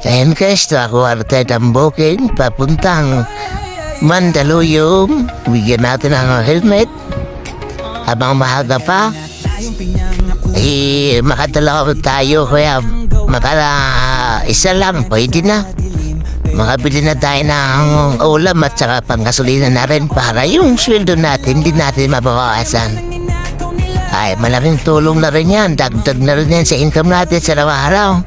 Ayan guys, nakakuha ng booking papuntang Mandaluyong. Bigyan natin ang helmet habang mahaga pa. Makadalaw tayo kaya isa lang, pwede na. Makabili na tayo ng ulam at saka panggasolina na rin para yung sweldo natin hindi natin mabawasan. Ay, malaking tulong na rin yan. Dagdag na rin yan sa income natin sa araw-araw.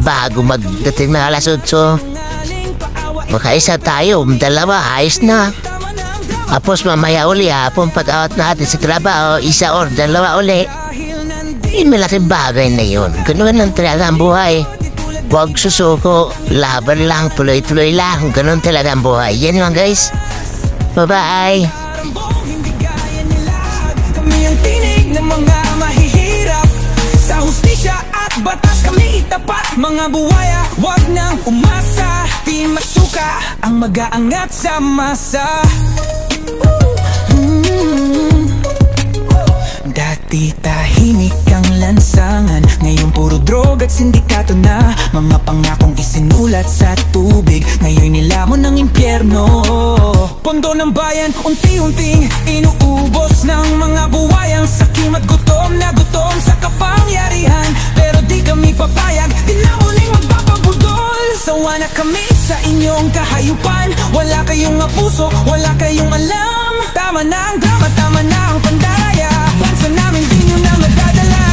Bago magdating na alas 8, makaisa tayo, dalawa, ayos na. Tapos mamaya uli, hapon pag-out natin sa trabaho, isa or dalawa uli. Malaking bagay na yun. Ganun ang talaga ang buhay. Huwag susuko, laban lang, tuloy-tuloy lang. Ganun talaga ang buhay. Yan lang guys. Bye-bye. Kami ang tinig ng mga mahihirap. Sa hustisya at batas kami itapat. Mga buwaya, wag nang umasa. Di masuka ang mag-aangat sa masa. Dati tahimik ang lansangan, ngayon puro drog at sindikato na. Mga pangakong isinulat sa tubig, ngayon nilamon ng impyerno. Pondo ng bayan, unti-unting inuubos ng mga buwayang sakim at gutom na gutom sa kapangyarihan. Pero di kami papayag, di na muling magpapabudol. Sawa na kami sa inyong kahayupan. Wala kayong abuso, wala kayong alam. Tama na ang drama, tama na ang pandaya. Bansa namin di nyo na madadala.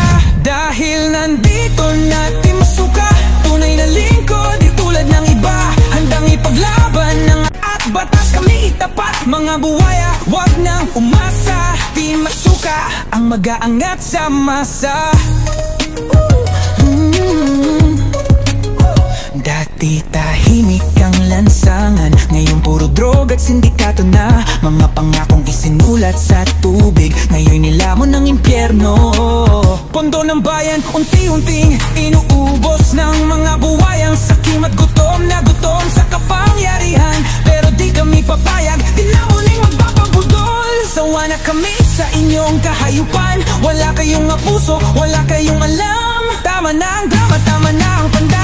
Dahil nandito natin masuka. Tunay na lingkod, di tulad ng iba. Handang ipaglaban ng at batas kami itapat. Mga buwaya, wag nang umasa. Di masuka ang mag-aangat sa masa. Dati tahimik ang lansangan, ngayon puro drog at sindikato na. Mga pangakong isinulat sa tubig, ngayon nilamon ng impyerno. Pondo ng bayan, unti-unting inuubos ng mga buwayang sakim at gutom na gutom sa kapangyarihan. Pero di kami papayag, di na muling magpapabudol. Sawa na kami sa inyong kahayupan. Wala kayong abuso, wala kayong alam. Tama na ang drama, tama na ang pandaya.